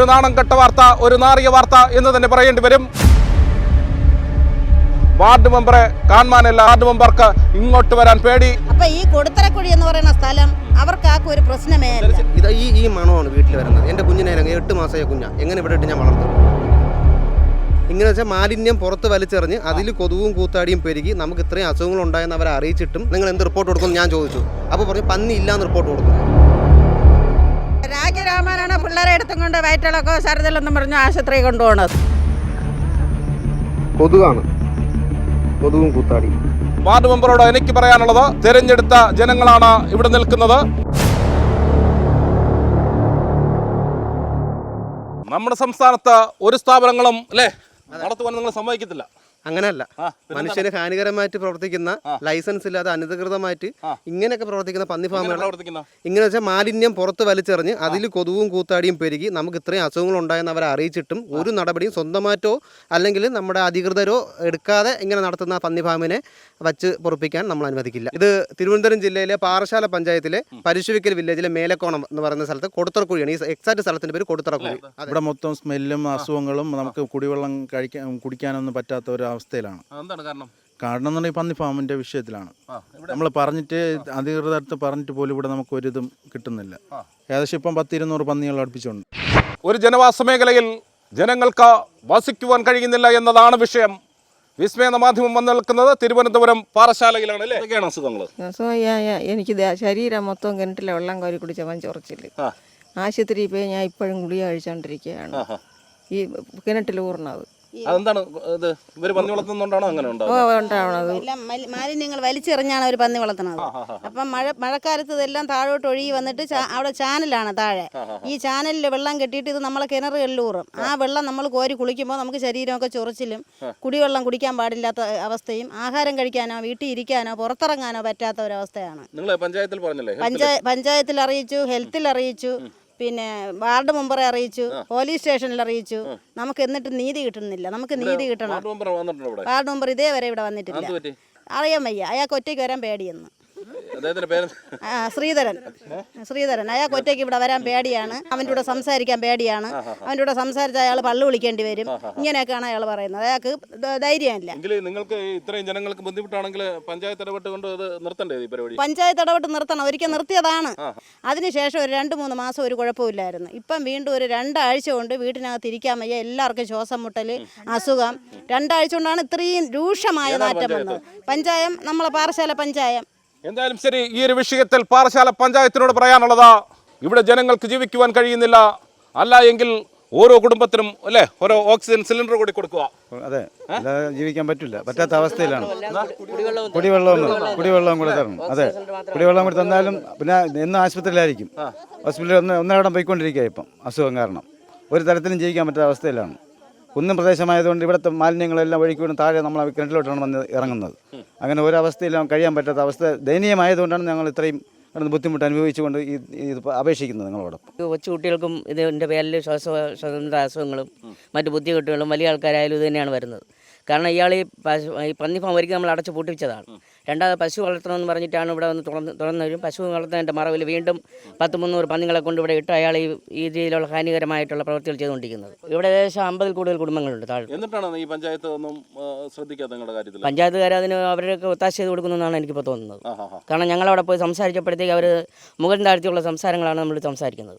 ഒരു നാണം കെട്ട വാർത്ത, ഒരു നാറിയ വാർത്ത എന്ന് തന്നെ പറയേണ്ടി വരും. വാർഡ് മെമ്പറെ കാണാനല്ല, വാർഡ് മെമ്പർക്ക് ഇങ്ങോട്ട് വരാൻ പേടി. അപ്പൊ ഈ കൊടുത്തറക്കുഴി എന്ന് പറയുന്ന സ്ഥലം അവർക്ക് ഒരു പ്രശ്നമേ അല്ല. ഈ മണമാണ് വീട്ടിൽ വരുന്നത്. എൻ്റെ കുഞ്ഞിനെ 8 മാസമായ കുഞ്ഞാ എങ്ങനെ ഇവിടെ ഇട്ട് ഞാൻ വളർത്തും? ഇങ്ങനെ വെച്ചാൽ മാലിന്യം പുറത്ത് വലിച്ചെറിഞ്ഞ് അതിൽ കൊതുകും കൂത്താടിയും പെരുകി നമുക്ക് ഇത്രയും അസുഖങ്ങൾ ഉണ്ടായെന്ന് അവരെ അറിയിച്ചിട്ടും നിങ്ങൾ എന്ത് റിപ്പോർട്ട് കൊടുക്കുമെന്ന് ഞാൻ ചോദിച്ചു. അപ്പോൾ പറഞ്ഞു പന്നി ഇല്ലാന്ന് റിപ്പോർട്ട് കൊടുക്കും. രാജരാമനാണ് പിള്ളേരെ എടുത്തും കൊണ്ട് വയറ്റിളക്കോ ശരതിലെന്നും പറഞ്ഞ് ആശുപത്രി കൊണ്ടുപോകണത്. കൊതുകാണ്, കൊതുകും കൂത്താടിയും. വാർഡ് മെമ്പറോട് എനിക്ക് പറയാനുള്ളത്, തെരഞ്ഞെടുത്ത ജനങ്ങളാണ് ഇവിടെ നിൽക്കുന്നത്. നമ്മുടെ സംസ്ഥാനത്ത് ഒരു സ്ഥാപനങ്ങളും അല്ലേ നടത്തുവാൻ നിങ്ങൾ സമ്മതിക്കത്തില്ല. അങ്ങനെയല്ല, മനുഷ്യന് ഹാനികരമായിട്ട് പ്രവർത്തിക്കുന്ന, ലൈസൻസ് ഇല്ലാതെ അനധികൃതമായിട്ട് ഇങ്ങനെയൊക്കെ പ്രവർത്തിക്കുന്ന പന്നി ഫാമുകൾ ഇങ്ങനെ വെച്ചാൽ മാലിന്യം പുറത്ത് വലിച്ചെറിഞ്ഞ് അതിൽ കൊതുകും കൂത്താടിയും പെരുകി നമുക്ക് ഇത്രയും അസുഖങ്ങൾ ഉണ്ടായെന്ന് അവരെ അറിയിച്ചിട്ടും ഒരു നടപടിയും സ്വന്തമായിട്ടോ അല്ലെങ്കിൽ നമ്മുടെ അധികൃതരോ എടുക്കാതെ ഇങ്ങനെ നടത്തുന്ന പന്നി ഫാമിനെ വച്ച് പൊറപ്പിക്കാൻ നമ്മൾ അനുവദിക്കില്ല. ഇത് തിരുവനന്തപുരം ജില്ലയിലെ പാറശാല പഞ്ചായത്തിലെ പരശുവിക്കൽ വില്ലേജിലെ മേലക്കോണം എന്ന് പറയുന്ന സ്ഥലത്ത് കൊടുത്തറക്കുഴിയാണ്. ഈ എക്സാക്ട് സ്ഥലത്തിന്റെ പേര് കൊടുത്തറക്കുഴി. ഇവിടെ മൊത്തം സ്മെല്ലും അസുഖങ്ങളും, നമുക്ക് കുടിവെള്ളം കുടിക്കാനൊന്നും പറ്റാത്ത ഒരു അവസ്ഥയിലാണ്. കാരണം എന്ന് പറഞ്ഞാൽ പന്നി ഫാമിന്റെ വിഷയത്തിലാണ്. നമ്മൾ പറഞ്ഞിട്ട് അധികൃതർക്ക് പറഞ്ഞിട്ട് പോലും ഇവിടെ നമുക്ക് ഒരിതും കിട്ടുന്നില്ല. ഏകദേശം ഇപ്പം 10-200 പന്നികൾ അടുപ്പിച്ചുണ്ട്. ഒരു ജനവാസ മേഖലയിൽ ജനങ്ങൾക്ക് വസിക്കുവാൻ കഴിയുന്നില്ല എന്നതാണ് വിഷയം. വിസ്മയ എന്ന മാധ്യമം വന്നു നിൽക്കുന്നത് തിരുവനന്തപുരം പാറശാലയിലാണ്. അല്ലേ, എന്തൊക്കെയാണ് അസുഖങ്ങൾ? എനിക്ക് ശരീരം മൊത്തം കിണറ്റിലെ വെള്ളം കോരി കുടിച്ചവൻ ചൊറച്ചില്ല. ആശുപത്രിയിൽ പോയി ഞാൻ ഇപ്പോഴും ഗുളിക കഴിച്ചോണ്ടിരിക്കുകയാണ്. ഈ കിണറ്റിൽ ഊർണത് അതെന്താണ്? ഇത് ഇവര് പന്നി വളർത്തുന്നോണ്ടാണോ അങ്ങനെ ഉണ്ടാവുന്നത്? മാലിന്യങ്ങൾ വലിച്ചെറിഞ്ഞാണ് അവർ പന്നി വളർത്തുന്നത്. അപ്പം മഴക്കാലത്ത് ഇതെല്ലാം താഴോട്ട് ഒഴുകി വന്നിട്ട് അവിടെ ചാനലാണ് താഴെ. ഈ ചാനലിൽ വെള്ളം കെട്ടിയിട്ട് ഇത് നമ്മളെ കിണറുകളിൽ ഊറും. ആ വെള്ളം നമ്മൾ കോരി കുളിക്കുമ്പോൾ നമുക്ക് ശരീരമൊക്കെ ചൊറിച്ചിലും കുടിവെള്ളം കുടിക്കാൻ പാടില്ലാത്ത അവസ്ഥയും ആഹാരം കഴിക്കാനോ വീട്ടിൽ ഇരിക്കാനോ പുറത്തിറങ്ങാനോ പറ്റാത്ത ഒരവസ്ഥയാണ്. പഞ്ചായത്തിൽ അറിയിച്ചു, ഹെൽത്തിൽ അറിയിച്ചു, പിന്നെ വാർഡ് മെമ്പറെ അറിയിച്ചു, പോലീസ് സ്റ്റേഷനിൽ അറിയിച്ചു. നമുക്ക് എന്നിട്ട് നീതി കിട്ടുന്നില്ല. നമുക്ക് നീതി കിട്ടണം. വാർഡ് മെമ്പർ ഇതേവരെ ഇവിടെ വന്നിട്ടില്ല. അറിയാൻ വയ്യ, അയാൾക്ക് ഒറ്റയ്ക്ക് വരാൻ പേടിയെന്ന്. ശ്രീധരൻ അയാൾക്ക് ഒറ്റയ്ക്ക് ഇവിടെ വരാൻ പേടിയാണ്. അവൻ്റെ കൂടെ സംസാരിക്കാൻ പേടിയാണ്. അവൻ്റെ കൂടെ സംസാരിച്ച അയാൾ പള്ളു വിളിക്കേണ്ടി വരും. ഇങ്ങനെയൊക്കെയാണ് അയാൾ പറയുന്നത്. അയാൾക്ക് ധൈര്യമില്ല. നിങ്ങൾക്ക് ഇത്രയും ജനങ്ങൾക്ക് ബുദ്ധിമുട്ടാണെങ്കിൽ പഞ്ചായത്ത് ഇടപെട്ട് കൊണ്ട് നിർത്തണ്ടേ ഈ പരിപാടി? പഞ്ചായത്ത് ഇടപെട്ട് നിർത്തണം. ഒരിക്കൽ നിർത്തിയതാണ്. അതിനുശേഷം ഒരു 2-3 മാസം ഒരു കുഴപ്പമില്ലായിരുന്നു. ഇപ്പം വീണ്ടും ഒരു 2 ആഴ്ച കൊണ്ട് വീട്ടിനകത്ത് ഇരിക്കാൻ വയ്യ. എല്ലാവർക്കും ശ്വാസം മുട്ടൽ, അസുഖം. 2 ആഴ്ച കൊണ്ടാണ് ഇത്രയും രൂക്ഷമായ മാറ്റം വന്നത്. പഞ്ചായം, നമ്മളെ പാറശാല പഞ്ചായം. എന്തായാലും ശരി, ഈ ഒരു വിഷയത്തിൽ പാറശാല പഞ്ചായത്തിനോട് പറയാനുള്ളത്, ഇവിടെ ജനങ്ങൾക്ക് ജീവിക്കുവാൻ കഴിയുന്നില്ല. അല്ല എങ്കിൽ ഓരോ കുടുംബത്തിനും അല്ലേ ഓരോ ഓക്സിജൻ സിലിണ്ടർ കൂടി കൊടുക്കുക. അതെ, ജീവിക്കാൻ പറ്റാത്ത അവസ്ഥയിലാണ്. കുടിവെള്ളം കൂടെ തരണം. അതെ, കുടിവെള്ളം കൂടി തന്നാലും പിന്നെ എന്നും ആശുപത്രിയിലായിരിക്കും. ഹോസ്പിറ്റലിൽ ഒന്നരടം പോയിക്കൊണ്ടിരിക്കുക. ഇപ്പം അസുഖം കാരണം ഒരു തരത്തിലും ജീവിക്കാൻ പറ്റാത്ത അവസ്ഥയിലാണ്. കുന്നും പ്രദേശമായതുകൊണ്ട് ഇവിടുത്തെ മാലിന്യങ്ങളെല്ലാം ഒഴുക്കി താഴെ നമ്മൾ കിണറ്റിലോട്ടാണ് വന്ന് ഇറങ്ങുന്നത്. അങ്ങനെ ഒരവസ്ഥയിലും കഴിയാൻ പറ്റാത്ത അവസ്ഥ ദയനീയമായതുകൊണ്ടാണ് ഞങ്ങൾ ഇത്രയും ബുദ്ധിമുട്ട് അനുഭവിച്ചുകൊണ്ട് ഇത് അപേക്ഷിക്കുന്നത് നിങ്ങളോടൊപ്പം. കൊച്ചുകുട്ടികൾക്കും ഇതിൻ്റെ പേരിൽ ശ്വാസ അസുഖങ്ങളും മറ്റു ബുദ്ധിമുട്ടുകളും വലിയ ആൾക്കാരായാലും ഇത് തന്നെയാണ് വരുന്നത്. കാരണം ഇയാൾ ഈ പന്നി ഫാം ഒരിക്കൽ നമ്മൾ അടച്ചു പൂട്ടിച്ചതാണ്. രണ്ടാമത് പശു വളർത്തണമെന്ന് പറഞ്ഞിട്ടാണ് ഇവിടെ വന്ന് തുറന്നവരും പശു വളർത്തുന്നതിൻ്റെ മറവിൽ വീണ്ടും 100-300 പന്നികളെ കൊണ്ട് ഇവിടെ ഇട്ട് അയാൾ ഈ രീതിയിലുള്ള ഹാനികരമായിട്ടുള്ള പ്രവൃത്തികൾ ചെയ്തുകൊണ്ടിരിക്കുന്നത്. ഇവിടെ ഏകദേശം 50-ൽ കൂടുതൽ കുടുംബങ്ങളുണ്ട് താഴെ. എന്നിട്ടാണ് ഈ പഞ്ചായത്ത് ഒന്നും ശ്രദ്ധിക്കാത്ത നിങ്ങളുടെ കാര്യത്തിൽ? പഞ്ചായത്തുകാർ അതിന് അവരൊക്കെ ഒത്താശ ചെയ്ത് കൊടുക്കുന്നതാണ് എനിക്കിപ്പോൾ തോന്നുന്നത്. കാരണം ഞങ്ങളവിടെ പോയി സംസാരിച്ചപ്പോഴത്തേക്ക് അവർ മുകളിൽ താഴ്ത്തിയുള്ള സംസാരങ്ങളാണ് നമ്മൾ സംസാരിക്കുന്നത്.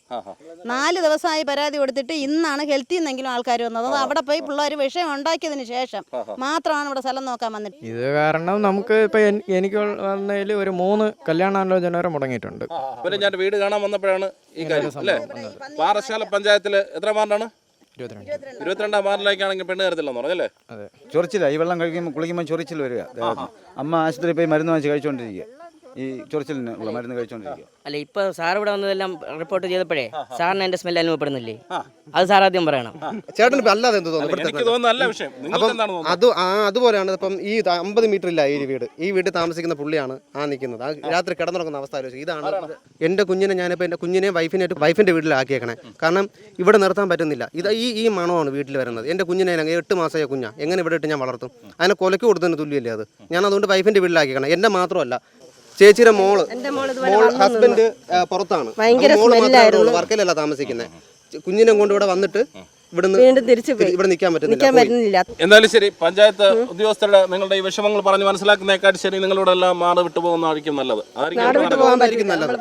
4 ദിവസമായി പരാതി കൊടുത്തിട്ട് ഇന്നാണ് ഹെൽത്തിൽ നിന്നെങ്കിലും ആൾക്കാർ വന്നത്. അവിടെ പോയി പിള്ളേർ വിഷയം ഉണ്ടാക്കിയതിന് ശേഷം മാത്രമാണ് ഇവിടെ സ്ഥലം നോക്കാൻ വന്നിട്ട്. ഇത് കാരണം നമുക്ക് ഇപ്പൊ എനിക്ക് വന്നതിൽ ഒരു 3 കല്യാണാലോചന വരെ മുടങ്ങിയിട്ടുണ്ട്. പിന്നെ ഞാൻ വീട് കാണാൻ വന്നപ്പോഴാണ് ഈ കാര്യം അല്ലേ. പാറശാല പഞ്ചായത്തിൽ എത്ര വാർഡാണ്? 22-ാം വാർഡിലേക്കാണെങ്കിൽ പെണ്ണ് കരുത്തില്ലെന്ന് പറഞ്ഞല്ലേ? അതെ, ചൊറിച്ചില്ല. ഈ വെള്ളം കഴിക്കുമ്പോൾ കുളിക്കുമ്പോൾ ചൊറിച്ചിൽ വരിക. അമ്മ ആശുപത്രിയിൽ പോയി മരുന്ന് വാങ്ങിച്ച് കഴിച്ചുകൊണ്ടിരിക്കുക. ഈ ചൊറിച്ചിലിനുള്ള മരുന്ന് കഴിച്ചുകൊണ്ടിരിക്കുക. അല്ല, ഇപ്പൊ സാർ ഇവിടെ വന്നതെല്ലാം റിപ്പോർട്ട് ചെയ്തപ്പോഴേ സാറിന് എന്റെ സ്മെല്ല് അനുഭവപ്പെടുന്നില്ലേ? അത് സാർ ആദ്യം പറയണം. ചേട്ടന് അല്ലാതെ എന്ത് അതുപോലെയാണ്. ഇപ്പം ഈ 50 മീറ്റർ ഇല്ല ഈ വീട്. ഈ വീട്ടിൽ താമസിക്കുന്ന പുള്ളിയാണ് നിൽക്കുന്നത്. രാത്രി കിടന്നുറങ്ങുന്ന അവസ്ഥ ആലോചിച്ചു. ഇതാണ് എൻ്റെ കുഞ്ഞിനെ ഞാനിപ്പോൾ എൻ്റെ കുഞ്ഞിനെ വൈഫിൻ്റെ വീട്ടിലാക്കിയേക്കണേ. കാരണം ഇവിടെ നിർത്താൻ പറ്റുന്നില്ല. ഈ മണമാണ് വീട്ടിൽ വരുന്നത്. എൻ്റെ കുഞ്ഞിനെ 8 മാസമായ കുഞ്ഞാ എങ്ങനെ ഇവിടെ ഇട്ട് ഞാൻ വളർത്തും? അതിനെ കൊലക്ക് കൊടുത്തതിന് തുല്യമല്ലേ അത്? ഞാൻ അതുകൊണ്ട് വൈഫിൻ്റെ വീട്ടിലാക്കിയേക്കണം. എൻ്റെ മാത്രമല്ല, ചേച്ചിയുടെ മോള് ഹസ്ബൻഡ് പുറത്താണ്, വർക്കലല്ല താമസിക്കുന്നത്. കുഞ്ഞിനെ കൊണ്ട് ഇവിടെ വന്നിട്ട് വീണ്ടും തിരിച്ചു പോയി. ഇവിടെ നിൽക്കാൻ നിൽക്കാൻ പറ്റുന്നില്ല. പറ്റുന്നില്ല. എന്തായാലും ശരി, പഞ്ചായത്ത് ഉദ്യോഗസ്ഥരുടെ നിങ്ങളുടെ ഈ വിഷമങ്ങൾ പറഞ്ഞ് മനസ്സിലാക്കുന്നതിനേക്കാൾ ശരി നിങ്ങളിവിടെ എല്ലാം നാട് വിട്ടു പോകുന്നതായിരിക്കും നല്ലത്. പോകാൻ നല്ലത്.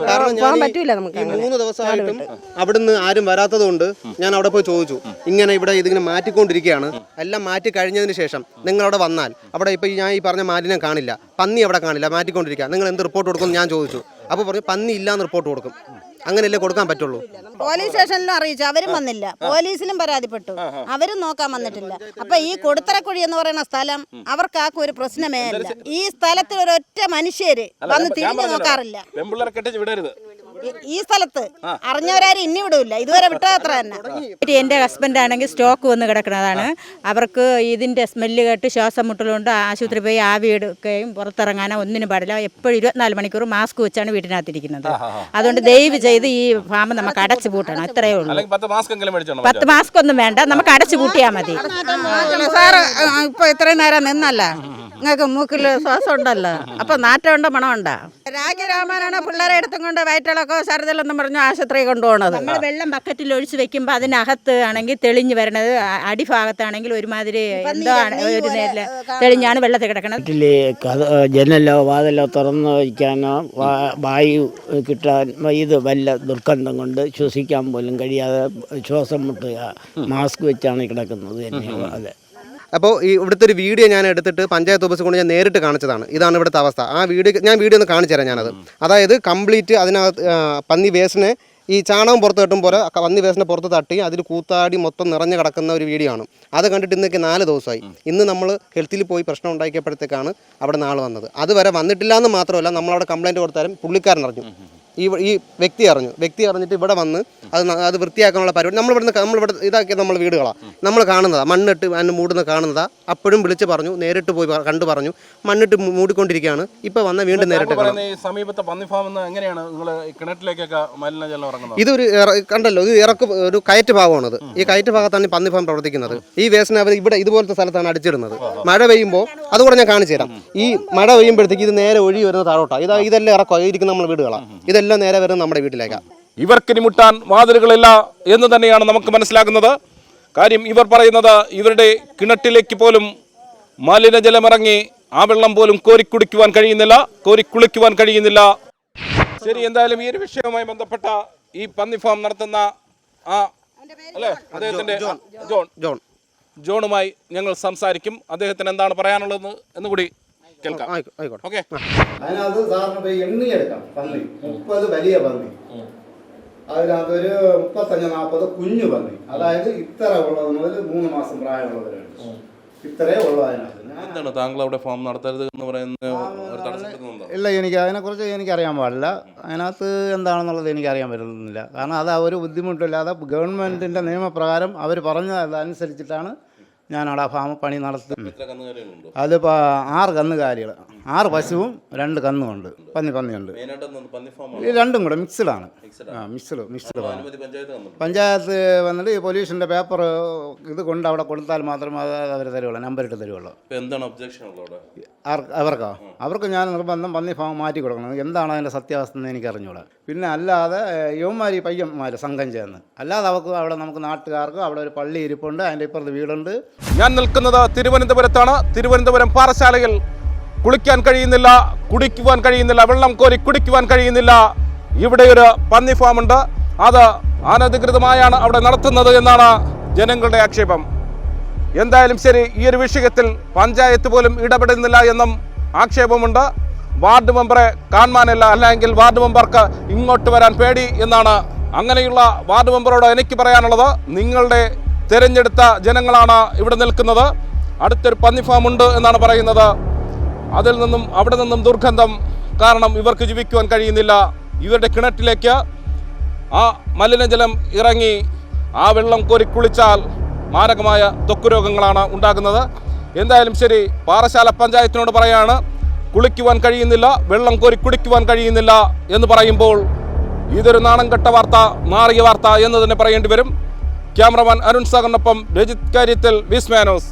കാരണം പോകാൻ പറ്റൂല നമുക്ക്. ഈ 3 ദിവസമായിട്ടും അവിടുന്ന് ആരും വരാത്തത് കൊണ്ട് ഞാൻ അവിടെ പോയി ചോദിച്ചു, ഇങ്ങനെ ഇവിടെ ഇതിങ്ങനെ മാറ്റിക്കൊണ്ടിരിക്കുകയാണ്, എല്ലാം മാറ്റി കഴിഞ്ഞതിന് ശേഷം നിങ്ങൾ അവിടെ വന്നാൽ അവിടെ ഇപ്പൊ ഞാൻ ഈ പറഞ്ഞ മാലിന്യം കാണില്ല, പന്നി അവിടെ കാണില്ല, മാറ്റിക്കൊണ്ടിരിക്കുക, നിങ്ങൾ എന്ത് റിപ്പോർട്ട് കൊടുക്കും ഞാൻ ചോദിച്ചു. അപ്പോൾ പറഞ്ഞു പന്നി ഇല്ലാന്ന് റിപ്പോർട്ട് കൊടുക്കും. അങ്ങനെയല്ലേ കൊടുക്കാൻ പറ്റുള്ളൂ. പോലീസ് സ്റ്റേഷനിലും അറിയിച്ചു, അവരും വന്നില്ല. പോലീസിലും പരാതിപ്പെട്ടു, അവരും നോക്കാൻ വന്നിട്ടില്ല. അപ്പൊ ഈ കൊടുത്തറക്കുഴി എന്ന് പറയുന്ന സ്ഥലം അവർക്കാർക്കും ഒരു പ്രശ്നമേ അല്ല. ഈ സ്ഥലത്ത് ഒരൊറ്റ മനുഷ്യര് വന്ന് തിരിഞ്ഞു നോക്കാറില്ല. ഈ സ്ഥലത്ത് അറിഞ്ഞവരാരും ഇനി വിടൂല്ല, ഇതുവരെ വിട്ടത്ര തന്നെ. എൻ്റെ ഹസ്ബൻഡ് ആണെങ്കിൽ സ്റ്റോക്ക് വന്ന് കിടക്കുന്നതാണ്. അവർക്ക് ഇതിൻ്റെ സ്മെല്ല് കേട്ട് ശ്വാസം മുട്ടലുകൊണ്ട് ആശുപത്രി പോയി ആവി എടുക്കുകയും പുറത്തിറങ്ങാനോ ഒന്നിനും പാടില്ല. എപ്പോഴും 24 മണിക്കൂർ മാസ്ക് വെച്ചാണ് വീട്ടിനകത്തിരിക്കുന്നത്. അതുകൊണ്ട് ദയവ് ചെയ്ത് ഈ ഫാം നമുക്ക് അടച്ചു പൂട്ടണം, അത്രയേ ഉള്ളൂ. 10 മാസ്ക് ഒന്നും വേണ്ട, നമുക്ക് അടച്ചു പൂട്ടിയാൽ മതി. സാറ് ഇപ്പൊ ഇത്രയും നേരം നിന്നല്ല, നിങ്ങൾക്ക് മൂക്കിൽ ശ്വാസം ഉണ്ടല്ലോ, അപ്പൊ നാറ്റമുണ്ടോ മണമുണ്ടോ? രാജരാമനാണ് പിള്ളേരെ എടുത്തും കൊണ്ട് വയറ്റിളക്കോ ശരതിലെന്നും പറഞ്ഞു ആശുപത്രി കൊണ്ടുപോകണത്. നമ്മൾ വെള്ളം ബക്കറ്റിൽ ഒഴിച്ച് വെക്കുമ്പോൾ അതിനകത്ത് ആണെങ്കിൽ തെളിഞ്ഞ് വരണത്, അടിഭാഗത്താണെങ്കിൽ ഒരുമാതിരി എന്തോ ഒരു തെളിഞ്ഞാണ് വെള്ളത്തിൽ കിടക്കണത്. വീട്ടില് ജനലോ വാതിലോ തുറന്നു വയ്ക്കാനോ വായു കിട്ടാൻ ഇത് വല്ല ദുർഗന്ധം കൊണ്ട് ശ്വസിക്കാൻ പോലും കഴിയാതെ ശ്വാസം മുട്ടുക, മാസ്ക് വെച്ചാണ് കിടക്കുന്നത് തന്നെ. അതെ. അപ്പോൾ ഈ ഇവിടുത്തെ ഒരു വീഡിയോ ഞാൻ എടുത്തിട്ട് പഞ്ചായത്ത് ഓഫീസിൽ കൊണ്ട് ഞാൻ നേരിട്ട് കാണിച്ചതാണ്. ഇതാണ് ഇവിടുത്തെ അവസ്ഥ. ആ വീഡിയോ ഒന്ന് കാണിച്ചു തരാം ഞാനത്. അതായത് കംപ്ലീറ്റ് അതിനകത്ത് പന്നി വേസ്റ്റിനെ ഈ ചാണകം പുറത്ത് തട്ടും പോലെ പന്നി വേസ്റ്റിനെ പുറത്ത് തട്ടി അതിൽ കൂത്താടി മൊത്തം നിറഞ്ഞു കിടക്കുന്ന ഒരു വീഡിയോ ആണ്. അത് കണ്ടിട്ട് ഇന്നേക്ക് 4 ദിവസമായി. ഇന്ന് നമ്മൾ ഹെൽത്തിൽ പോയി പ്രശ്നം ഉണ്ടാക്കിയപ്പോഴത്തേക്കാണ് അവിടെ നാൾ വന്നത്. അതുവരെ വന്നിട്ടില്ല എന്ന് മാത്രമല്ല, നമ്മളവിടെ കംപ്ലയിൻറ്റ് കൊടുത്താലും പുള്ളിക്കാരൻ അറിഞ്ഞു, ഈ വ്യക്തി അറിഞ്ഞിട്ട് ഇവിടെ വന്ന് അത് വൃത്തിയാക്കാനുള്ള പരിപാടി നമ്മളിവിടെ ഇതാക്കിയത് നമ്മൾ വീടുകളാണ് നമ്മൾ കാണുന്നതാണ്. മണ്ണിട്ട് അതിന് മൂടുന്ന കാണുന്നതാണ്. അപ്പോഴും വിളിച്ച് പറഞ്ഞു, നേരിട്ട് പോയി കണ്ടു പറഞ്ഞു, മണ്ണിട്ട് മൂടിക്കൊണ്ടിരിക്കുകയാണ്. ഇപ്പൊ വന്ന വീണ്ടും നേരിട്ട് സമീപത്തെ പന്നി ഫാം എങ്ങനെയാണ് നിങ്ങൾ കിണറ്റിലേക്കൊക്കെ മലിനജലം ഇറങ്ങുന്നത്? ഇതൊരു കണ്ടല്ലോ, ഇത് ഒരു കയറ്റ് ഭാഗമാണത്. ഈ കയറ്റ് ഭാഗത്താണ് ഈ പന്നി ഫാം പ്രവർത്തിക്കുന്നത്. ഈ വേസ്റ്റിനെ അവർ ഇവിടെ ഇതുപോലത്തെ സ്ഥലത്താണ് അടിച്ചിടുന്നത്. മഴ പെയ്യുമ്പോൾ അതുകൂടെ ഞാൻ കാണിച്ചു തരാം. ഈ മഴ പെയ്യുമ്പോഴത്തേക്ക് ഇത് നേരെ ഒഴുകി വരുന്ന താഴോട്ടാണ്. ഇതെല്ലാം ഇറക്കുക ഇരിക്കുന്ന നമ്മുടെ വീടുകളാണ്. ഇതെല്ലാം നേരെ വരുന്നത് നമ്മുടെ വീട്ടിലേക്കാണ്. ഇവർക്കിനി മുട്ടാൻ വാതിലുകളില്ല എന്ന് തന്നെയാണ് നമുക്ക് മനസ്സിലാക്കുന്നത്. കാര്യം ഇവർ പറയുന്നത് ഇവരുടെ കിണറ്റിലേക്ക് പോലും മലിനജലമിറങ്ങി ആ വെള്ളം പോലും കോരിക്കുടിക്കുവാൻ കഴിയുന്നില്ല. ശരി, എന്തായാലും ഈ ഒരു വിഷയവുമായി ബന്ധപ്പെട്ട ഈ പന്നി ഫാം നടത്തുന്ന അദ്ദേഹത്തിന്റെ ജോണുമായി ഞങ്ങൾ സംസാരിക്കും. അദ്ദേഹത്തിന് എന്താണ് പറയാനുള്ളത് എന്ന് കൂടി കേൾക്കാം. ഓക്കെ. അതിനകത്ത് സാറിന് എണ്ണിയെടുക്കാം. പന്നി 30 വലിയ പന്നി, അതിനകത്ത് ഒരു 35-40 കുഞ്ഞു പന്നി. അതായത് ഇത്ര ഉള്ളത് മുതൽ 3 മാസം പ്രായമുള്ളവരുണ്ട്. ഇത്രയേ ഉള്ളൂ അതിനകത്ത്. എന്താണ് താങ്കൾ അവിടെ ഫാം നടത്തരുത് എന്ന് പറയുന്നത്? ഇല്ല, എനിക്ക് അതിനെക്കുറിച്ച് എനിക്കറിയാൻ പാടില്ല. അതിനകത്ത് എന്താണെന്നുള്ളത് എനിക്കറിയാൻ പറ്റുന്നില്ല. കാരണം അത് ഒരു ബുദ്ധിമുട്ടില്ലാതെ ഗവൺമെൻറ്റിൻ്റെ നിയമപ്രകാരം അവർ പറഞ്ഞതനുസരിച്ചിട്ടാണ് ഞാനവിടെ ആ ഫാം പണി നടത്തുന്നത്. അതിപ്പോൾ 6 കന്നുകാലികൾ, 6 പശുവും 2 കന്നുമുണ്ട്. പന്നിയുണ്ട്. ഈ രണ്ടും കൂടെ മിക്സ്ഡാണ്. മിക്സ്ഡ് പഞ്ചായത്ത് വന്നിട്ട് ഈ പൊല്യൂഷൻ്റെ പേപ്പർ ഇത് കൊണ്ട് അവിടെ കൊടുത്താൽ മാത്രമേ അത് അവർ തരുള്ളൂ, നമ്പറിട്ട് തരുള്ളൂ. എന്താണ് ഒബ്ജക്ഷൻ ഉള്ളത് അവർക്ക് ഞാൻ നിർബന്ധം പന്നി ഫാം മാറ്റി കൊടുക്കണം. എന്താണ് അതിൻ്റെ സത്യാവസ്ഥ എന്ന് എനിക്ക് അറിഞ്ഞൂടാ. പിന്നെ അല്ലാതെ യുവന്മാർ ഈ പയ്യന്മാർ സംഘം ചേർന്ന് അല്ലാതെ അവിടെ നമുക്ക് നാട്ടുകാർക്ക് അവിടെ ഒരു പള്ളി ഇരിപ്പുണ്ട്, അതിൻ്റെ ഇപ്പുറത്ത് വീടുണ്ട്. ഞാൻ നിൽക്കുന്നത് തിരുവനന്തപുരത്താണ്. തിരുവനന്തപുരം പാറശാലയിൽ കുളിക്കാൻ കഴിയുന്നില്ല, കുടിക്കുവാൻ കഴിയുന്നില്ല, വെള്ളം കോരി കുടിക്കുവാൻ കഴിയുന്നില്ല. ഇവിടെ ഒരു പന്നി ഫാം ഉണ്ട്, അത് അനധികൃതമായാണ് അവിടെ നടത്തുന്നത് എന്നാണ് ജനങ്ങളുടെ ആക്ഷേപം. എന്തായാലും ശരി, ഈ ഒരു വിഷയത്തിൽ പഞ്ചായത്ത് പോലും ഇടപെടുന്നില്ല എന്നും ആക്ഷേപമുണ്ട്. വാർഡ് മെമ്പറെ കാണാനില്ല, അല്ലെങ്കിൽ വാർഡ് മെമ്പർക്ക് ഇങ്ങോട്ട് വരാൻ പേടി എന്നാണ്. അങ്ങനെയുള്ള വാർഡ് മെമ്പറോട് എനിക്ക് പറയാനുള്ളത്, നിങ്ങളുടെ തിരഞ്ഞെടുത്ത ജനങ്ങളാണ് ഇവിടെ നിൽക്കുന്നത്. അടുത്തൊരു പന്നി ഫാം ഉണ്ട് എന്നാണ് പറയുന്നത്. അവിടെ നിന്നും ദുർഗന്ധം കാരണം ഇവർക്ക് ജീവിക്കുവാൻ കഴിയുന്നില്ല. ഇവരുടെ കിണറ്റിലേക്ക് ആ മലിനജലം ഇറങ്ങി ആ വെള്ളം കോരി കുളിച്ചാൽ മാരകമായ ത്വക്ക് രോഗങ്ങളാണ് ഉണ്ടാകുന്നത്. എന്തായാലും ശരി, പാറശാല പഞ്ചായത്തിനോട് പറയാണ്, കുളിക്കുവാൻ കഴിയുന്നില്ല, വെള്ളം കോരി കുടിക്കുവാൻ കഴിയുന്നില്ല എന്ന് പറയുമ്പോൾ ഇതൊരു നാണം കെട്ട വാർത്ത, നാറിയ വാർത്ത എന്ന് തന്നെ പറയേണ്ടി വരും. ക്യാമറമാൻ അരുൺ സാഗറിനൊപ്പം രജിത് കാര്യത്തിൽ, വിസ്മാനോസ്.